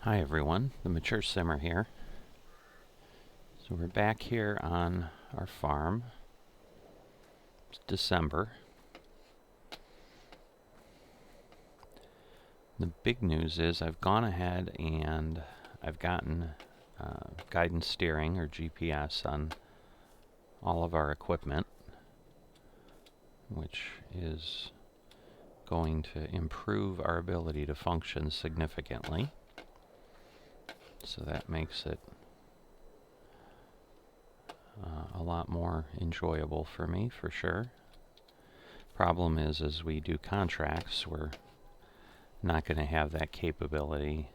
Hi everyone, the Mature Simmer here. So we're back here on our farm. It's December. The big news is I've gone ahead and I've gotten guidance steering or GPS on all of our equipment, which is going to improve our ability to function significantly. So that makes it a lot more enjoyable for me, for sure. Problem is, as we do contracts, we're not going to have that capability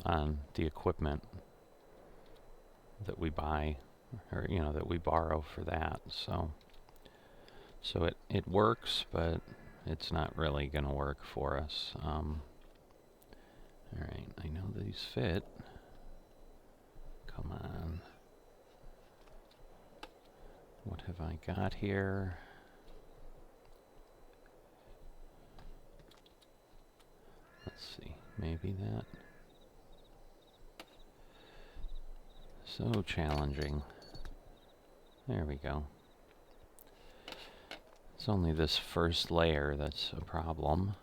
on the equipment that we buy, or that we borrow for that. So it works, but it's not really going to work for us. All right, I know these fit. Come on. What have I got here? Let's see, maybe that. So challenging. There we go. It's only this first layer that's a problem.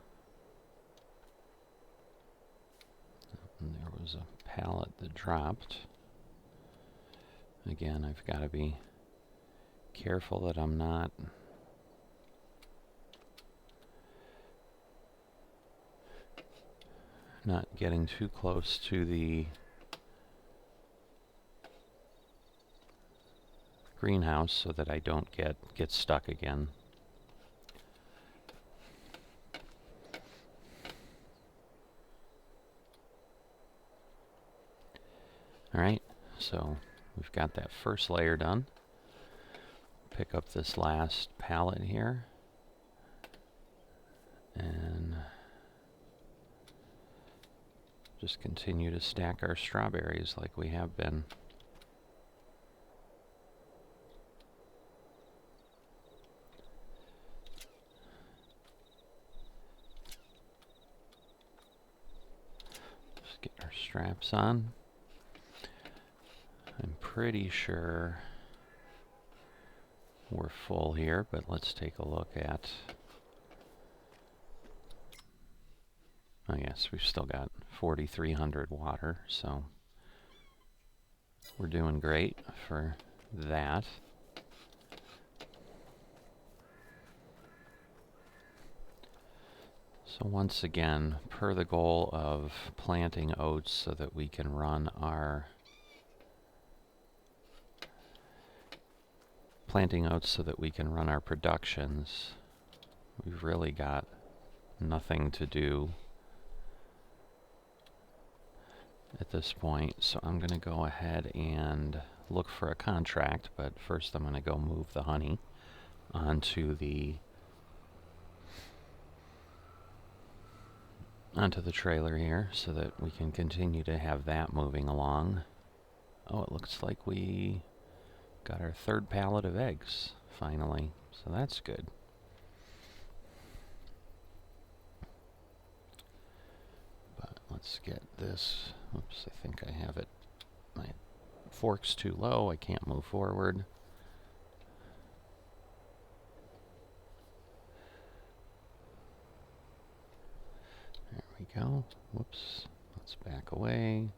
And there was a pallet that dropped. Again, I've got to be careful that I'm not getting too close to the greenhouse so that I don't get stuck again. Alright, so we've got that first layer done. Pick up this last pallet here and just continue to stack our strawberries like we have been. Just get our straps on. I'm pretty sure we're full here, but let's take a look at... Oh yes, we've still got 4,300 water, so we're doing great for that. So once again, per the goal of planting oats so that we can run our productions, we've really got nothing to do at this point. So I'm going to go ahead and look for a contract, but first I'm going to go move the honey onto the trailer here so that we can continue to have that moving along. Oh, it looks like we got our third pallet of eggs finally, so that's good. But let's get this. Oops, I think I have it. My fork's too low, I can't move forward. There we go. Whoops. Let's back away.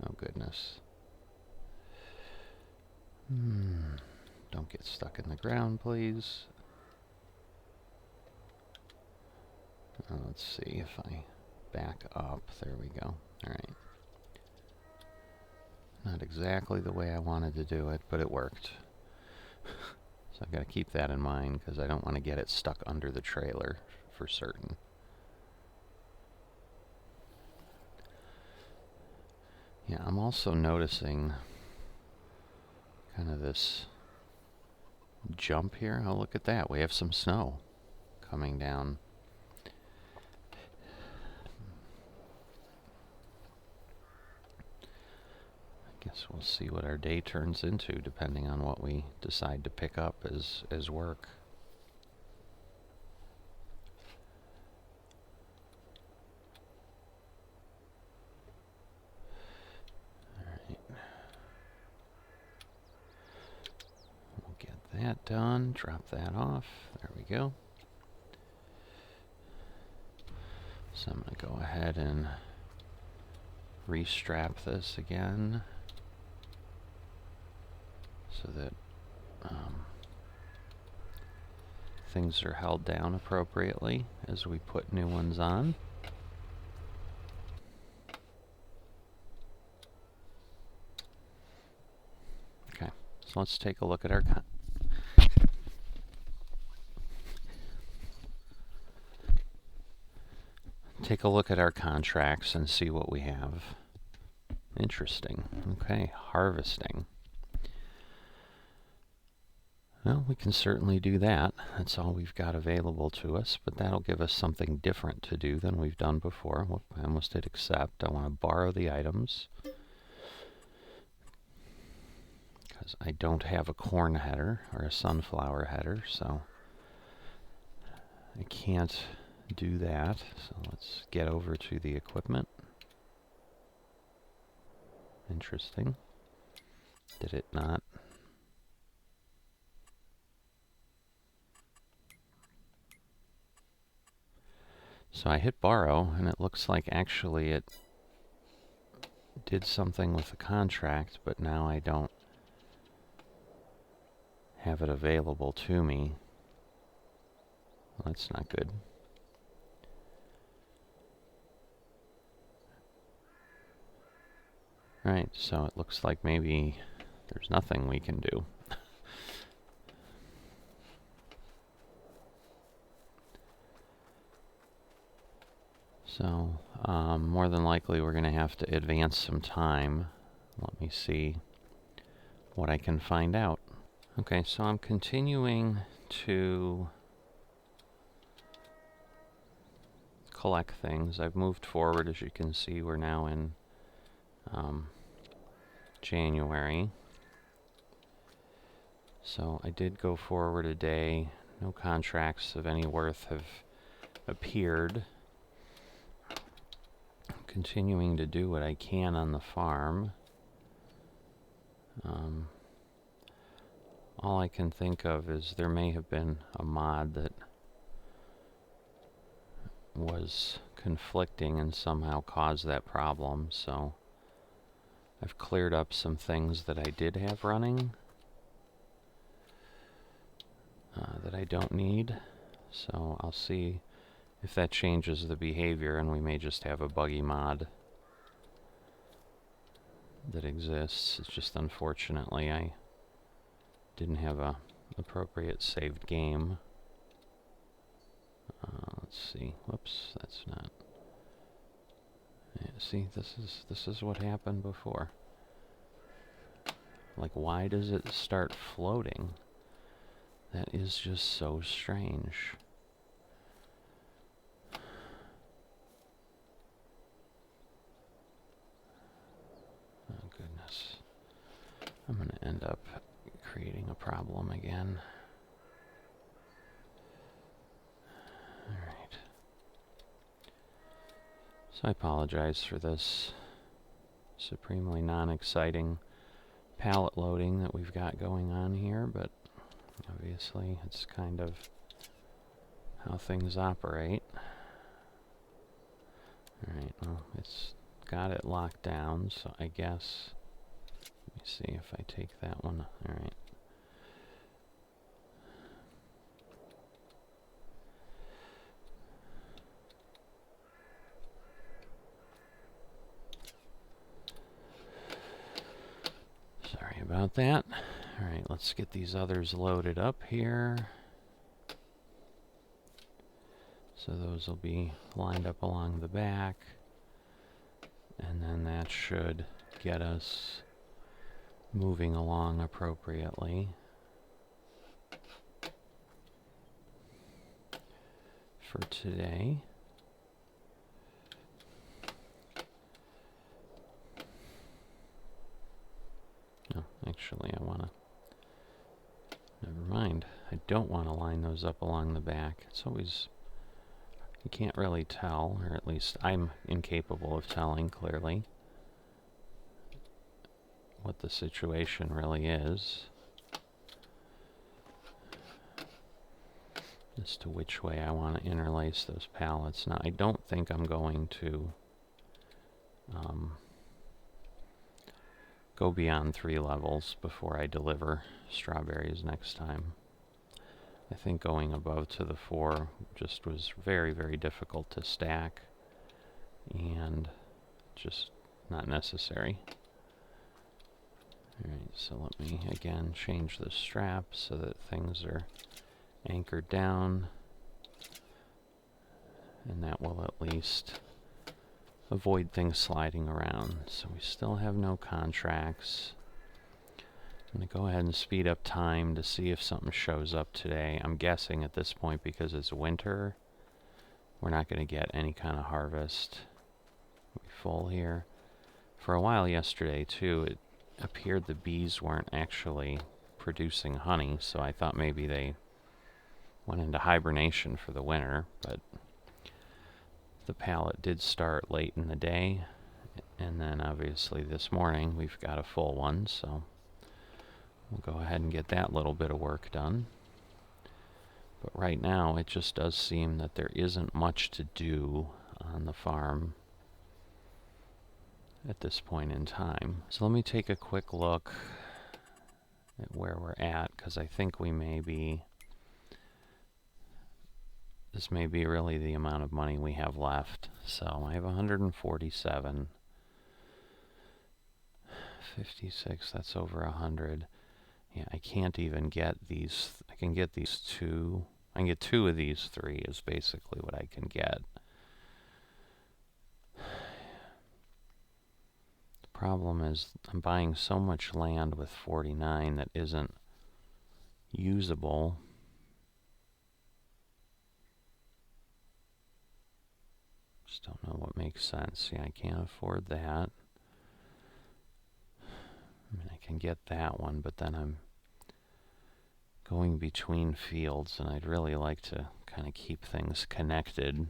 Oh, goodness. Don't get stuck in the ground, please. Let's see if I back up. There we go. Alright. Not exactly the way I wanted to do it, but it worked. So I've got to keep that in mind because I don't want to get it stuck under the trailer for certain. Yeah, I'm also noticing kind of this jump here. Oh, look at that. We have some snow coming down. I guess we'll see what our day turns into depending on what we decide to pick up as work. that done. Drop that off. There we go. So I'm going to go ahead and restrap this again so that things are held down appropriately as we put new ones on. Okay, so let's take a look at our contracts and see what we have. Interesting. Okay, harvesting. Well, we can certainly do that. That's all we've got available to us, but that'll give us something different to do than we've done before. Whoop, I almost did accept. I want to borrow the items because I don't have a corn header or a sunflower header, so I can't do that. So let's get over to the equipment. Interesting. Did it not? So I hit borrow, and it looks like actually it did something with the contract, but now I don't have it available to me. Well, that's not good. Right, so it looks like maybe there's nothing we can do. So, more than likely we're going to have to advance some time. Let me see what I can find out. Okay, so I'm continuing to collect things. I've moved forward, as you can see. We're now in January. So I did go forward a day. No contracts of any worth have appeared. Continuing to do what I can on the farm. All I can think of is there may have been a mod that was conflicting and somehow caused that problem, so I've cleared up some things that I did have running that I don't need, so I'll see if that changes the behavior, and we may just have a buggy mod that exists. It's just unfortunately I didn't have a appropriate saved game. Let's see. Whoops, that's not. Yeah, see, this is what happened before. Like, why does it start floating? That is just so strange. Oh, goodness. I'm going to end up creating a problem again. Alright. So I apologize for this supremely non-exciting palette loading that we've got going on here, but obviously it's kind of how things operate. Alright, well, it's got it locked down, so I guess, let me see if I take that one. Alright. Sorry about that. Alright, let's get these others loaded up here. So those will be lined up along the back. And then that should get us moving along appropriately. For today. No, actually I want to... Never mind. I don't want to line those up along the back. It's always... You can't really tell, or at least I'm incapable of telling clearly what the situation really is. as to which way I want to interlace those pallets. Now, I don't think I'm going to go beyond 3 levels before I deliver strawberries next time. I think going above to the 4 just was very, very difficult to stack and just not necessary. Alright, so let me again change the strap so that things are anchored down, and that will at least avoid things sliding around. So we still have no contracts. I'm going to go ahead and speed up time to see if something shows up today. I'm guessing at this point, because it's winter, we're not going to get any kind of harvest. Are we full here? For a while yesterday too, it appeared the bees weren't actually producing honey, so I thought maybe they went into hibernation for the winter, but the pallet did start late in the day, and then obviously this morning we've got a full one, so we'll go ahead and get that little bit of work done. But right now it just does seem that there isn't much to do on the farm at this point in time. So let me take a quick look at where we're at, because I think we may be, this may be really the amount of money we have left. So I have 147, 56, that's over 100. Yeah, I can't even get these. I can get these 2. I can get 2 of these 3 is basically what I can get. The problem is I'm buying so much land with 49 that isn't usable. Just don't know what makes sense. Yeah, I can't afford that. I mean, I can get that one, but then I'm going between fields, and I'd really like to kind of keep things connected.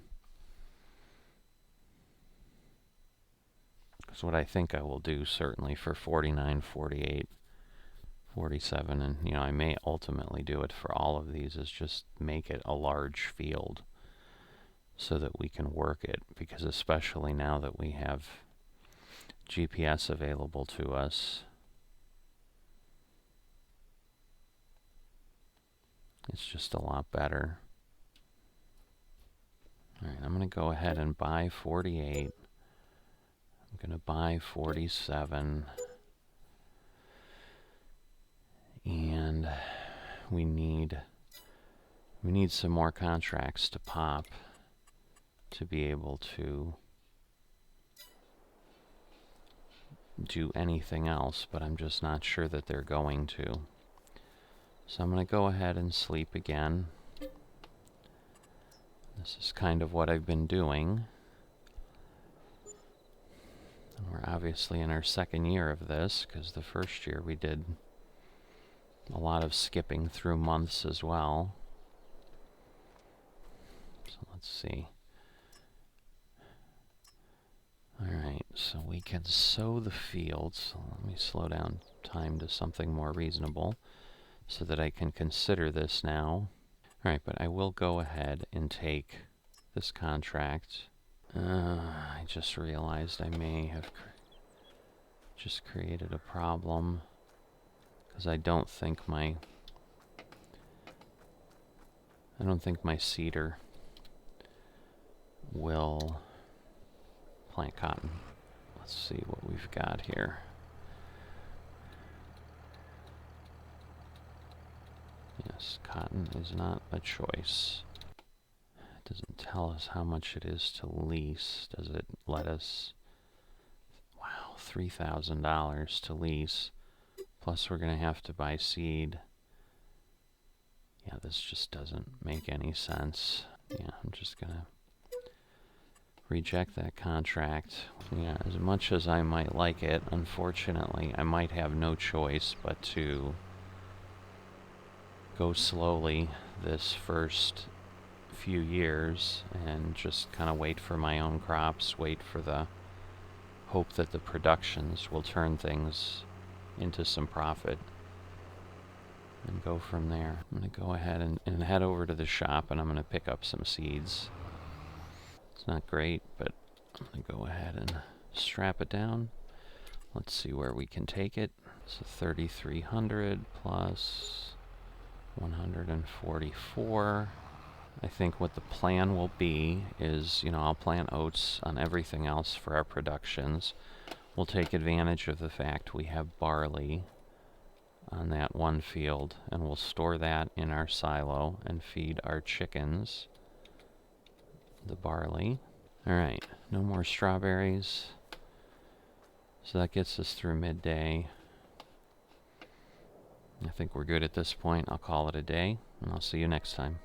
Because what I think I will do, certainly for 49, 48, 47, and you know, I may ultimately do it for all of these, is just make it a large field so that we can work it. Because especially now that we have GPS available to us, it's just a lot better. Alright, I'm going to go ahead and buy 48. I'm going to buy 47. And we need some more contracts to pop to be able to do anything else, but I'm just not sure that they're going to. So I'm going to go ahead and sleep again. This is kind of what I've been doing. And we're obviously in our second year of this, because the first year we did a lot of skipping through months as well. So let's see. Alright, so we can sow the fields. So let me slow down time to something more reasonable so that I can consider this now. Alright, but I will go ahead and take this contract. I just realized I may have just created a problem, because I don't think my seeder will plant cotton. Let's see what we've got here. Yes, cotton is not a choice. It doesn't tell us how much it is to lease. Does it let us? Wow, $3,000 to lease. Plus we're going to have to buy seed. Yeah, this just doesn't make any sense. Yeah, I'm just going to reject that contract. Yeah, as much as I might like it, unfortunately, I might have no choice but to go slowly this first few years and just kind of wait for my own crops, wait for the hope that the productions will turn things into some profit. and go from there. I'm going to go ahead and head over to the shop, and I'm going to pick up some seeds. It's not great, but I'm going to go ahead and strap it down. Let's see where we can take it. So 3,300 plus 144. I think what the plan will be is, I'll plant oats on everything else for our productions. We'll take advantage of the fact we have barley on that one field, and we'll store that in our silo and feed our chickens the barley. Alright, no more strawberries. So that gets us through midday. I think we're good at this point. I'll call it a day, and I'll see you next time.